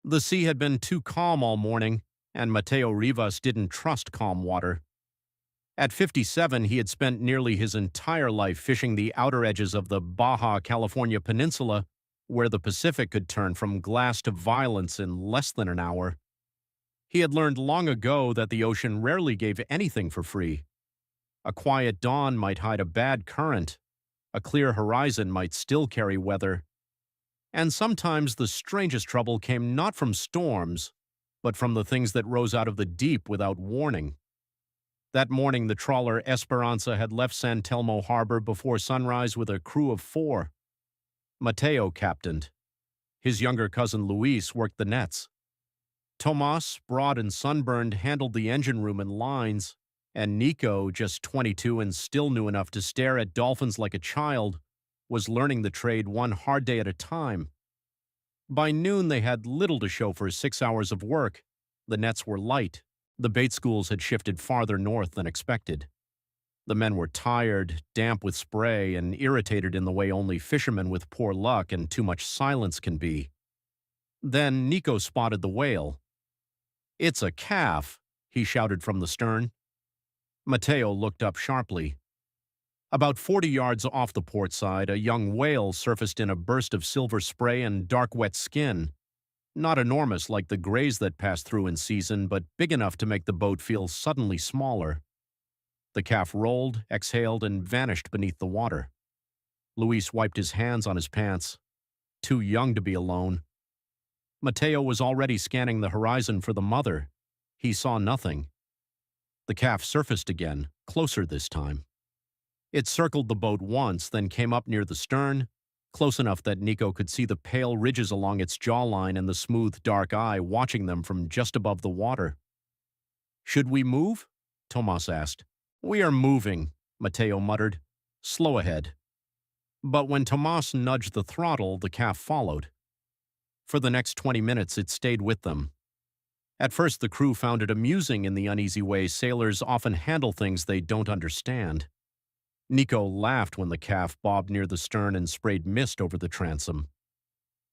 The sea had been too calm all morning, and Mateo Rivas didn't trust calm water. At 57, he had spent nearly his entire life fishing the outer edges of the Baja California Peninsula, where the Pacific could turn from glass to violence in less than an hour. He had learned long ago that the ocean rarely gave anything for free. A quiet dawn might hide a bad current. A clear horizon might still carry weather. And sometimes the strangest trouble came not from storms, but from the things that rose out of the deep without warning. That morning, the trawler Esperanza had left San Telmo Harbor before sunrise with a crew of 4. Mateo captained. His younger cousin Luis worked the nets. Tomas, broad and sunburned, handled the engine room and lines, and Nico, just 22 and still new enough to stare at dolphins like a child, was learning the trade one hard day at a time. By noon, they had little to show for 6 hours of work. The nets were light. The bait schools had shifted farther north than expected. The men were tired, damp with spray, and irritated in the way only fishermen with poor luck and too much silence can be. Then Nico spotted the whale. "It's a calf," he shouted from the stern. Mateo looked up sharply. About 40 yards off the port side, a young whale surfaced in a burst of silver spray and dark wet skin. Not enormous like the grays that passed through in season, but big enough to make the boat feel suddenly smaller. The calf rolled, exhaled, and vanished beneath the water. Luis wiped his hands on his pants. Too young to be alone. Mateo was already scanning the horizon for the mother. He saw nothing. The calf surfaced again, closer this time. It circled the boat once, then came up near the stern, close enough that Nico could see the pale ridges along its jawline and the smooth, dark eye watching them from just above the water. "Should we move?" Tomas asked. "We are moving," Mateo muttered. "Slow ahead." But when Tomas nudged the throttle, the calf followed. For the next 20 minutes, it stayed with them. At first, the crew found it amusing in the uneasy way sailors often handle things they don't understand. Nico laughed when the calf bobbed near the stern and sprayed mist over the transom.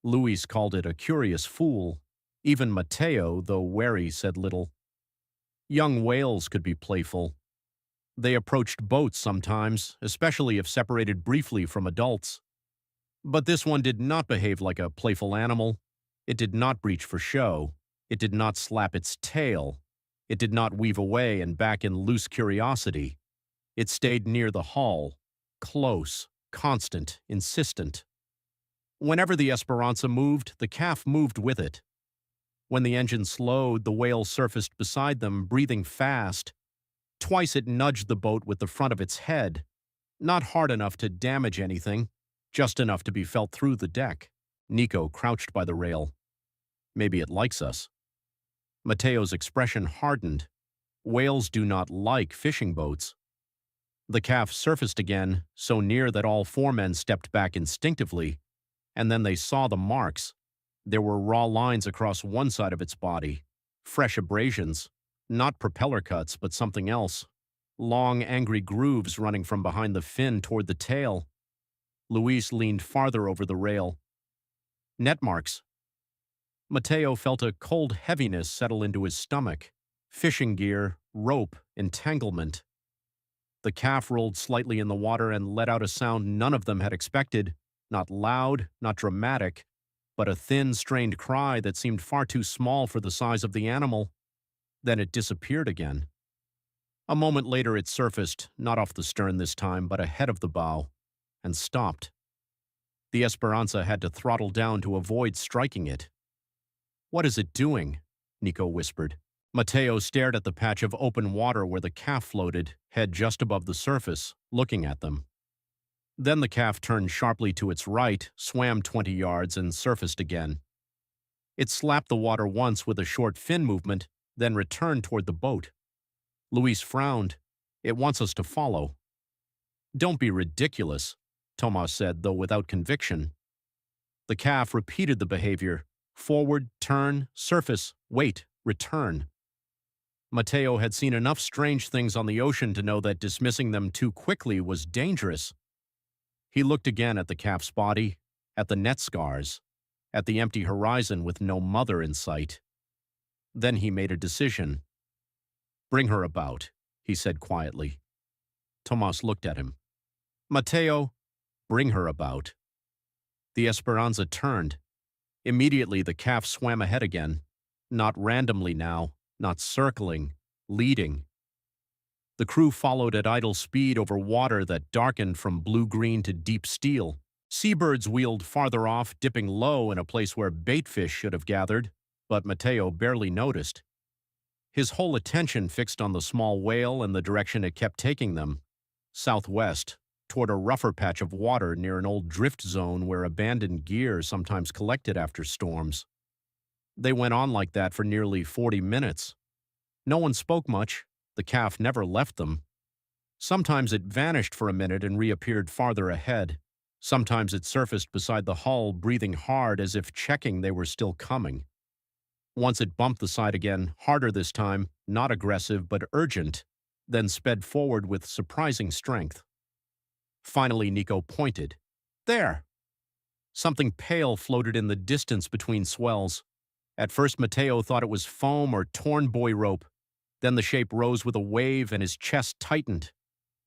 Luis called it a curious fool. Even Mateo, though wary, said little. Young whales could be playful. They approached boats sometimes, especially if separated briefly from adults. But this one did not behave like a playful animal. It did not breach for show. It did not slap its tail. It did not weave away and back in loose curiosity. It stayed near the hull, close, constant, insistent. Whenever the Esperanza moved, the calf moved with it. When the engine slowed, the whale surfaced beside them, breathing fast. Twice it nudged the boat with the front of its head, not hard enough to damage anything, just enough to be felt through the deck. Nico crouched by the rail. "Maybe it likes us." Mateo's expression hardened. Whales do not like fishing boats. The calf surfaced again, so near that all 4 men stepped back instinctively, and then they saw the marks. There were raw lines across one side of its body, fresh abrasions, not propeller cuts, but something else. Long, angry grooves running from behind the fin toward the tail. Luis leaned farther over the rail. "Net marks." Mateo felt a cold heaviness settle into his stomach. Fishing gear, rope, entanglement. The calf rolled slightly in the water and let out a sound none of them had expected, not loud, not dramatic, but a thin, strained cry that seemed far too small for the size of the animal. Then it disappeared again. A moment later it surfaced, not off the stern this time, but ahead of the bow, and stopped. The Esperanza had to throttle down to avoid striking it. "What is it doing?" Nico whispered. Mateo stared at the patch of open water where the calf floated, head just above the surface, looking at them. Then the calf turned sharply to its right, swam 20 yards, and surfaced again. It slapped the water once with a short fin movement, then returned toward the boat. Luis frowned. "It wants us to follow." "Don't be ridiculous," Tomas said, though without conviction. The calf repeated the behavior. Forward, turn, surface, wait, return. Mateo had seen enough strange things on the ocean to know that dismissing them too quickly was dangerous. He looked again at the calf's body, at the net scars. at the empty horizon with no mother in sight. Then he made a decision. "Bring her about," he said quietly. Tomas looked at him. "Mateo, bring her about." The Esperanza turned. Immediately the calf swam ahead again, not randomly now, not circling, leading. The crew followed at idle speed over water that darkened from blue-green to deep steel. Seabirds wheeled farther off, dipping low in a place where baitfish should have gathered, but Mateo barely noticed. His whole attention fixed on the small whale and the direction it kept taking them, southwest, toward a rougher patch of water near an old drift zone where abandoned gear sometimes collected after storms. They went on like that for nearly 40 minutes. No one spoke much. The calf never left them. Sometimes it vanished for a minute and reappeared farther ahead. Sometimes it surfaced beside the hull, breathing hard as if checking they were still coming. Once it bumped the side again, harder this time, not aggressive but urgent, then sped forward with surprising strength. Finally, Nico pointed. There! Something pale floated in the distance between swells. At first, Mateo thought it was foam or torn buoy rope. Then the shape rose with a wave and his chest tightened.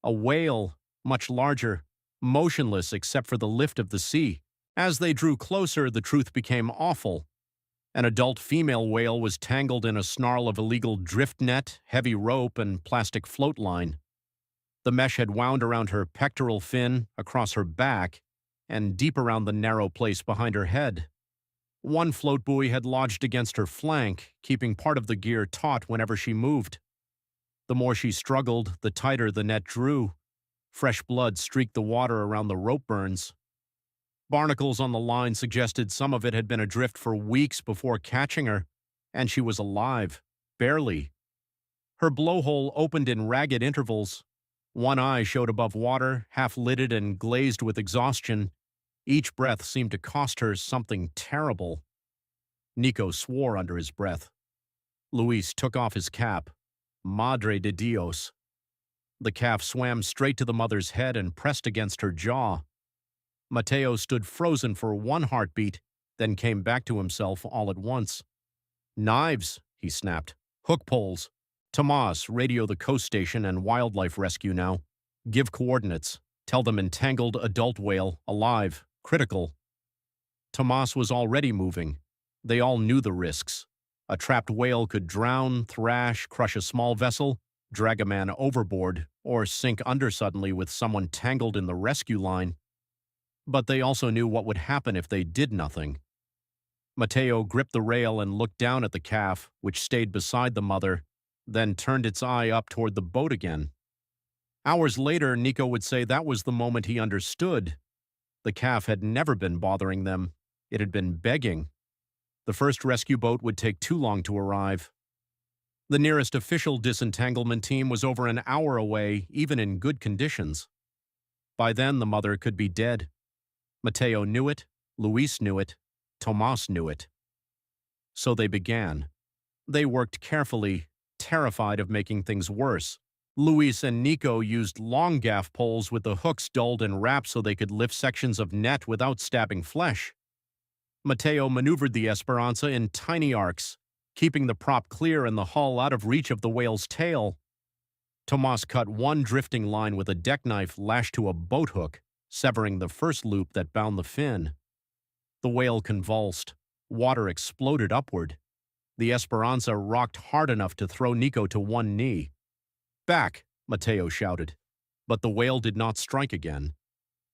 A whale, much larger, motionless except for the lift of the sea. As they drew closer, the truth became awful. An adult female whale was tangled in a snarl of illegal drift net, heavy rope, and plastic float line. The mesh had wound around her pectoral fin, across her back, and deep around the narrow place behind her head. One float buoy had lodged against her flank, keeping part of the gear taut whenever she moved. The more she struggled, the tighter the net drew. Fresh blood streaked the water around the rope burns. Barnacles on the line suggested some of it had been adrift for weeks before catching her, and she was alive, barely. Her blowhole opened in ragged intervals. One eye showed above water, half-lidded and glazed with exhaustion. Each breath seemed to cost her something terrible. Nico swore under his breath. Luis took off his cap. Madre de Dios. The calf swam straight to the mother's head and pressed against her jaw. Mateo stood frozen for one heartbeat, then came back to himself all at once. "Knives," he snapped. "Hook poles. Tomas, radio the coast station and wildlife rescue now. Give coordinates. Tell them entangled adult whale, alive, critical." Tomas was already moving. They all knew the risks. A trapped whale could drown, thrash, crush a small vessel, drag a man overboard, or sink under suddenly with someone tangled in the rescue line. But they also knew what would happen if they did nothing. Mateo gripped the rail and looked down at the calf, which stayed beside the mother, then turned its eye up toward the boat again. Hours later, Nico would say that was the moment he understood. The calf had never been bothering them. It had been begging. The first rescue boat would take too long to arrive. The nearest official disentanglement team was over an hour away, even in good conditions. By then, the mother could be dead. Mateo knew it, Luis knew it, Tomas knew it. So they began. They worked carefully, terrified of making things worse. Luis and Nico used long gaff poles with the hooks dulled and wrapped so they could lift sections of net without stabbing flesh. Mateo maneuvered the Esperanza in tiny arcs, keeping the prop clear and the hull out of reach of the whale's tail. Tomas cut one drifting line with a deck knife lashed to a boat hook, severing the first loop that bound the fin. The whale convulsed. Water exploded upward. The Esperanza rocked hard enough to throw Nico to one knee. "Back!" Mateo shouted. But the whale did not strike again.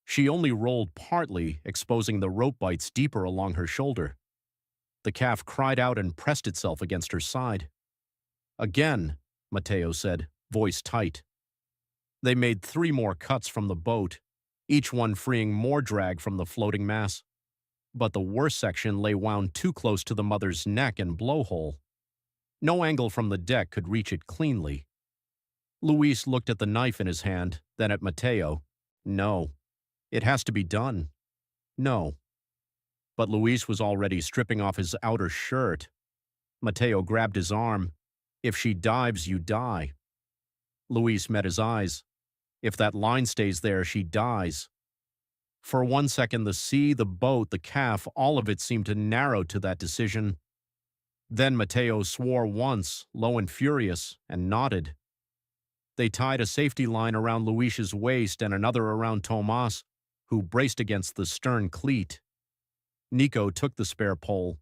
She only rolled partly, exposing the rope bites deeper along her shoulder. The calf cried out and pressed itself against her side. "Again," Mateo said, voice tight. They made 3 more cuts from the boat, each one freeing more drag from the floating mass. But the worst section lay wound too close to the mother's neck and blowhole. No angle from the deck could reach it cleanly. Luis looked at the knife in his hand, then at Mateo. "No. It has to be done. No." But Luis was already stripping off his outer shirt. Mateo grabbed his arm. "If she dives, you die." Luis met his eyes. "If that line stays there, she dies." For 1 second, the sea, the boat, the calf, all of it seemed to narrow to that decision. Then Mateo swore once, low and furious, and nodded. They tied a safety line around Luis's waist and another around Tomas, who braced against the stern cleat. Nico took the spare pole.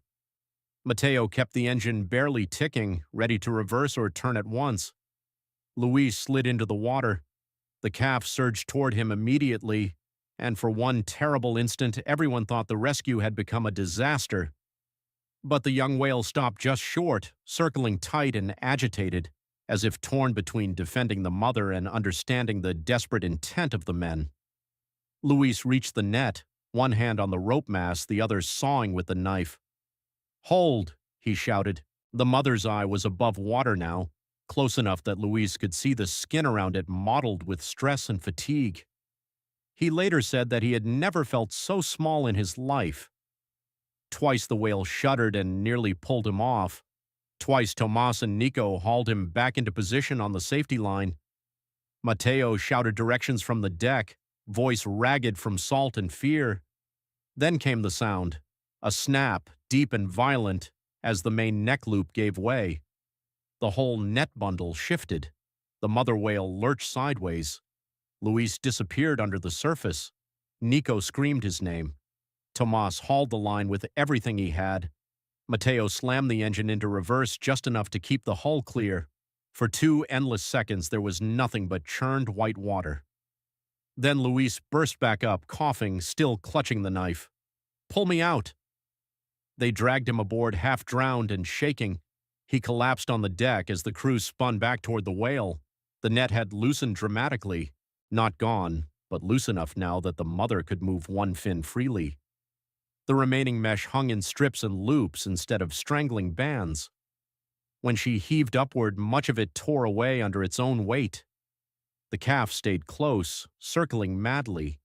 Mateo kept the engine barely ticking, ready to reverse or turn at once. Luis slid into the water. The calf surged toward him immediately, and for one terrible instant, everyone thought the rescue had become a disaster. But the young whale stopped just short, circling tight and agitated, as if torn between defending the mother and understanding the desperate intent of the men. Luis reached the net, one hand on the rope mast, the other sawing with the knife. "Hold!" he shouted. The mother's eye was above water now, close enough that Luis could see the skin around it mottled with stress and fatigue. He later said that he had never felt so small in his life. Twice the whale shuddered and nearly pulled him off. Twice Tomas and Nico hauled him back into position on the safety line. Mateo shouted directions from the deck, voice ragged from salt and fear. Then came the sound, a snap, deep and violent, as the main neck loop gave way. The whole net bundle shifted. The mother whale lurched sideways. Luis disappeared under the surface. Nico screamed his name. Tomas hauled the line with everything he had. Mateo slammed the engine into reverse just enough to keep the hull clear. For 2 endless seconds, there was nothing but churned white water. Then Luis burst back up, coughing, still clutching the knife. "Pull me out!" They dragged him aboard, half drowned and shaking. He collapsed on the deck as the crew spun back toward the whale. The net had loosened dramatically. Not gone, but loose enough now that the mother could move one fin freely. The remaining mesh hung in strips and loops instead of strangling bands. When she heaved upward, much of it tore away under its own weight. The calf stayed close, circling madly.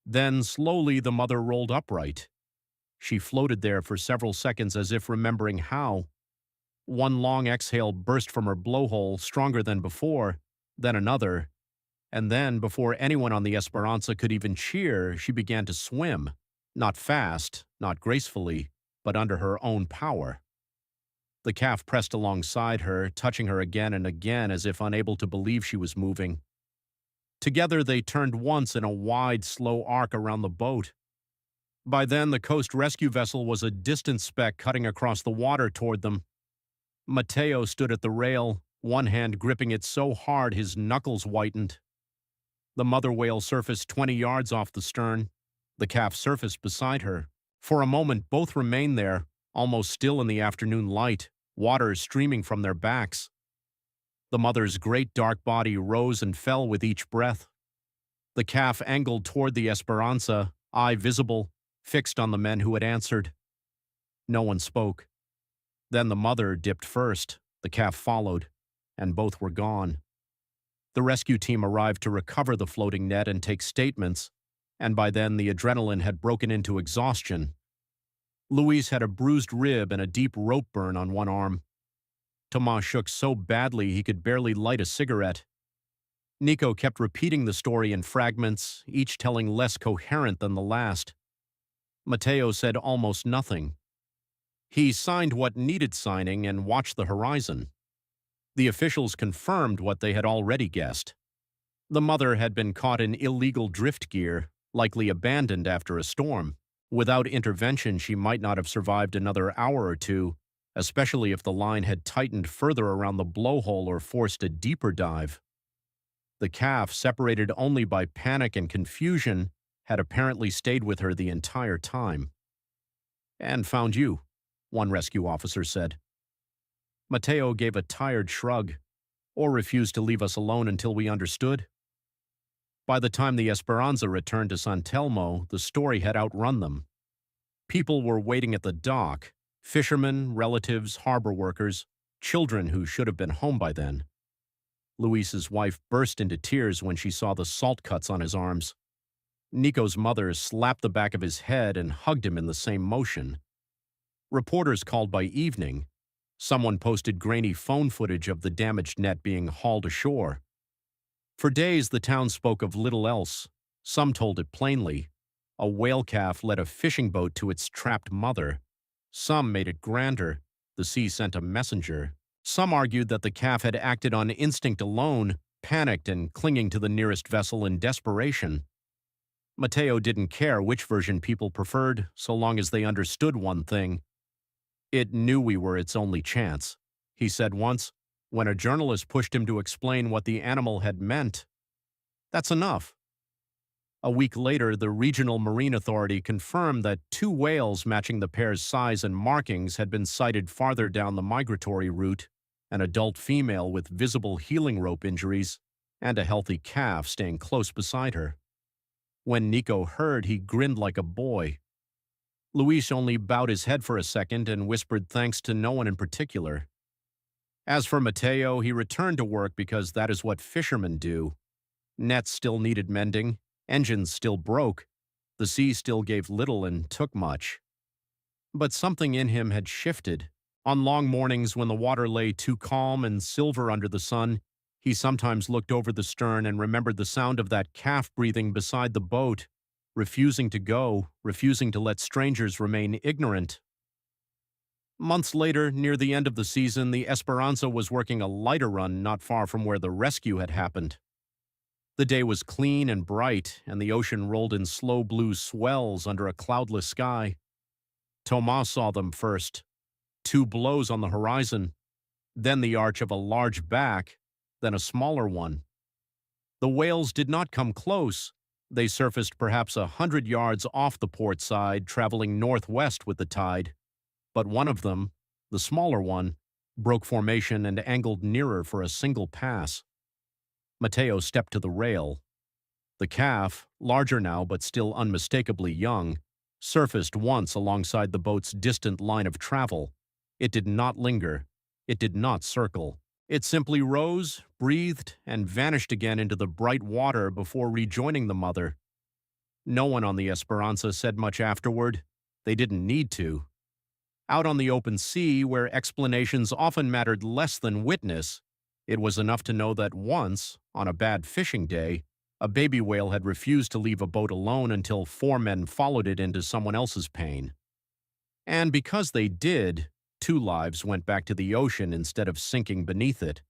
Then, slowly, the mother rolled upright. She floated there for several seconds as if remembering how. One long exhale burst from her blowhole, stronger than before, then another. And then, before anyone on the Esperanza could even cheer, she began to swim. Not fast, not gracefully, but under her own power. The calf pressed alongside her, touching her again and again as if unable to believe she was moving. Together they turned once in a wide, slow arc around the boat. By then, the coast rescue vessel was a distant speck cutting across the water toward them. Mateo stood at the rail, one hand gripping it so hard his knuckles whitened. The mother whale surfaced 20 yards off the stern. The calf surfaced beside her. For a moment, both remained there, almost still in the afternoon light, water streaming from their backs. The mother's great dark body rose and fell with each breath. The calf angled toward the Esperanza, eye visible, fixed on the men who had answered. No one spoke. Then the mother dipped first, the calf followed, and both were gone. The rescue team arrived to recover the floating net and take statements, and by then the adrenaline had broken into exhaustion. Luis had a bruised rib and a deep rope burn on one arm. Tomas shook so badly he could barely light a cigarette. Nico kept repeating the story in fragments, each telling less coherent than the last. Mateo said almost nothing. He signed what needed signing and watched the horizon. The officials confirmed what they had already guessed. The mother had been caught in illegal drift gear, likely abandoned after a storm. Without intervention, she might not have survived another hour or two, especially if the line had tightened further around the blowhole or forced a deeper dive. The calf, separated only by panic and confusion, had apparently stayed with her the entire time. "And found you," one rescue officer said. Mateo gave a tired shrug, or refused to leave us alone until we understood. By the time the Esperanza returned to San Telmo, the story had outrun them. People were waiting at the dock, fishermen, relatives, harbor workers, children who should have been home by then. Luis's wife burst into tears when she saw the salt cuts on his arms. Nico's mother slapped the back of his head and hugged him in the same motion. Reporters called by evening. Someone posted grainy phone footage of the damaged net being hauled ashore. For days, the town spoke of little else. Some told it plainly. A whale calf led a fishing boat to its trapped mother. Some made it grander. The sea sent a messenger. Some argued that the calf had acted on instinct alone, panicked and clinging to the nearest vessel in desperation. Matteo didn't care which version people preferred, so long as they understood one thing. It knew we were its only chance, he said once, when a journalist pushed him to explain what the animal had meant. That's enough. A week later, the Regional Marine Authority confirmed that 2 whales matching the pair's size and markings had been sighted farther down the migratory route, an adult female with visible healing rope injuries, and a healthy calf staying close beside her. When Nico heard, he grinned like a boy. Luis only bowed his head for a second and whispered thanks to no one in particular. As for Matteo, he returned to work because that is what fishermen do. Nets still needed mending, engines still broke, the sea still gave little and took much. But something in him had shifted. On long mornings when the water lay too calm and silver under the sun, he sometimes looked over the stern and remembered the sound of that calf breathing beside the boat, refusing to go, refusing to let strangers remain ignorant. Months later, near the end of the season, the Esperanza was working a lighter run not far from where the rescue had happened. The day was clean and bright, and the ocean rolled in slow blue swells under a cloudless sky. Tomas saw them first. 2 blows on the horizon, then the arch of a large back, then a smaller one. The whales did not come close. They surfaced perhaps 100 yards off the port side, traveling northwest with the tide. But one of them, the smaller one, broke formation and angled nearer for a single pass. Matteo stepped to the rail. The calf, larger now but still unmistakably young, surfaced once alongside the boat's distant line of travel. It did not linger. It did not circle. It simply rose, breathed, and vanished again into the bright water before rejoining the mother. No one on the Esperanza said much afterward. They didn't need to. Out on the open sea, where explanations often mattered less than witness, it was enough to know that once, on a bad fishing day, a baby whale had refused to leave a boat alone until 4 men followed it into someone else's pain. And because they did, 2 lives went back to the ocean instead of sinking beneath it.